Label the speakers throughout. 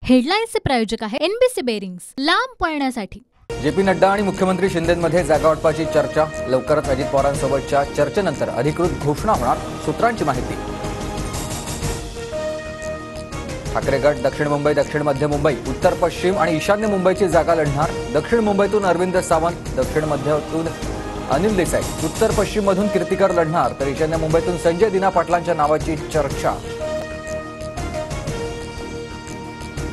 Speaker 1: हेडलाईन्सचे प्रायोजक आहे NBC bearings, लांब पळण्यासाठी।
Speaker 2: जेपी नड्डा आणि मुख्यमंत्री शिंदेंमध्ये जागावाटपाची चर्चा। लवकरच अजित पवारांसोबतच्या चर्चेनंतर अधिकृत घोषणा होणार, सूत्रांची माहिती। ठाकरे गट दक्षिण मुंबई, दक्षिण मध्य मुंबई, उत्तर पश्चिम आणि ईशान्य मुंबईची जागा लढणार। दक्षिण मुंबईतून अरविंद सावंत, दक्षिण मध्यतून अनिल देसाई, उत्तर पश्चिम मधून कीर्तिकर लढणार, तर ईशान्य मुंबईतून संजय दिना पाटलांच्या नावाची चर्चा।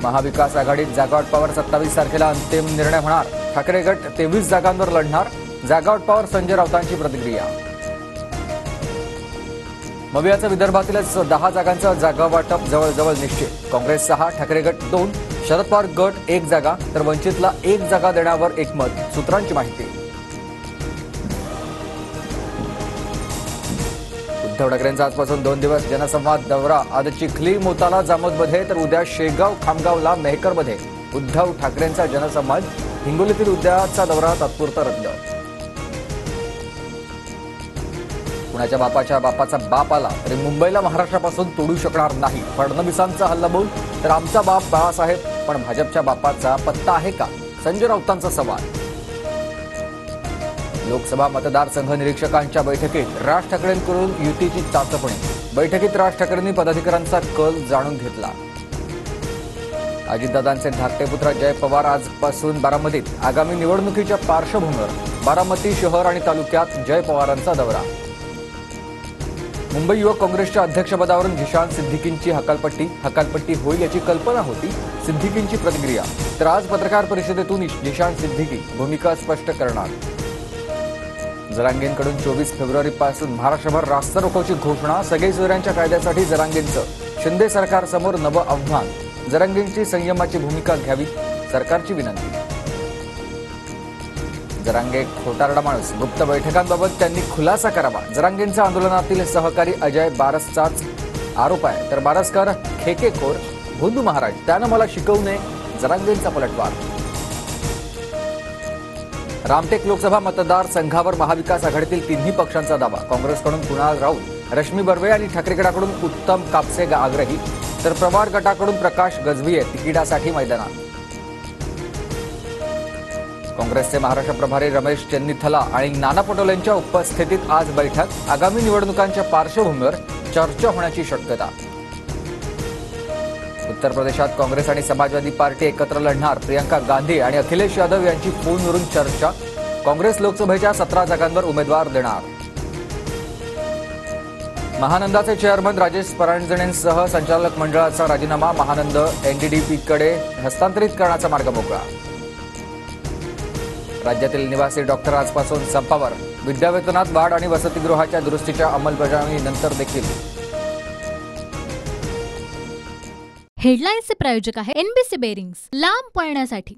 Speaker 2: महाविकास आघाडीत जागावाटपावर 27 तारखेला अंतिम निर्णय होणार। ठाकरे गट 23 जागांवर लढणार। जागावाटपावर संजय राऊतांची प्रतिक्रिया। मवियाचं विदर्भातीलच 10 जागांचं जागावाटप जवळजवळ निश्चित। काँग्रेस 6, ठाकरे गट 2, शरद पवार गट 1 जागा, तर वंचितला 1 जागा देण्यावर एकमत, सूत्रांची माहिती। उद्धव ठाकरेंचा आजपासून 2 दिवस जनसंवाद दौरा। आज चिखली, मोताला, जामोदमध्ये, तर उद्या शेगाव, खामगावला, मेहकरमध्ये उद्धव ठाकरेंचा जनसंवाद। हिंगोलीतील उद्याचा दौरा तात्पुरता रद्द। पुण्याच्या बापाचा बाप आला तरी मुंबईला महाराष्ट्रापासून तोडू शकणार नाही। फडणवीसांचा हल्लाबोल, तर आमचा बाप बाळासाहेब, पण भाजपच्या बापाचा पत्ता आहे का? संजय राऊतांचा सवाल। लोकसभा मतदारसंघ निरीक्षकांच्या बैठकीत राज ठाकरेंकडून युतीची चाचपणी। बैठकीत राज ठाकरेंनी पदाधिकाऱ्यांचा कल जाणून घेतला। अजितदादांचे धाकटे पुत्र जय पवार आजपासून बारामतीत। आगामी निवडणुकीच्या पार्श्वभूमीवर बारामती शहर आणि तालुक्यात जय पवारांचा दौरा। मुंबई युवक काँग्रेसच्या अध्यक्षपदावरून झिशान सिद्दीकींची हकालपट्टी होईल याची कल्पना होती, सिद्दीकींची प्रतिक्रिया। तर आज पत्रकार परिषदेतून झिशान सिद्दीकी भूमिका स्पष्ट करणार। जरांगेंकडून 24 फेब्रुवारीपासून महाराष्ट्रभर रास्ता रोकोची घोषणा। सगळे सोयऱ्यांच्या कायद्यासाठी जरांगेंचं शिंदे सरकारसमोर नवं आव्हान। जरांगेंची संयमाची भूमिका घ्यावी, सरकारची विनंती। जरांगे खोटारडा माणूस, गुप्त बैठकांबाबत त्यांनी खुलासा करावा। जरांगेंचा आंदोलनातील सहकारी अजय बारसचाच आरोप आहे, तर बारसकर खेकेखोर, भोंदू महाराज, त्यानं मला शिकवू नये, जरांगेंचा पलटवार। रामटेक लोकसभा मतदारसंघावर महाविकास आघाडीतील तिन्ही पक्षांचा दावा। काँग्रेसकडून कुणाल राऊत, रश्मी बर्वे आणि ठाकरे गटाकडून उत्तम कापसे आग्रही, तर पवार गटाकडून प्रकाश गजभिये तिकिटासाठी मैदानात। काँग्रेसचे महाराष्ट्र प्रभारी रमेश चेन्नीथला आणि नाना पटोलेंच्या उपस्थितीत आज बैठक। आगामी निवडणुकांच्या पार्श्वभूमीवर चर्चा होण्याची शक्यता। उत्तर प्रदेशात काँग्रेस आणि समाजवादी पार्टी एकत्र लढणार। प्रियंका गांधी आणि अखिलेश यादव यांची फोनवरून चर्चा। काँग्रेस लोकसभेच्या 17 जागांवर उमेदवार देणार। महानंदाचे चेअरमन राजेश परांजणेंसह संचालक मंडळाचा राजीनामा। महानंद एनडीडीपीकडे हस्तांतरित करण्याचा मार्ग मोकळा। राज्यातील निवासी डॉक्टर आजपासून संपावर। विद्यावेतनात वाढ आणि वसतिगृहाच्या दुरुस्तीच्या अंमलबजावणीनंतर देखील।
Speaker 1: हेडलाईन्सचे प्रायोजक आहे एनबीसी बेरिंग्स, लांब पळण्यासाठी।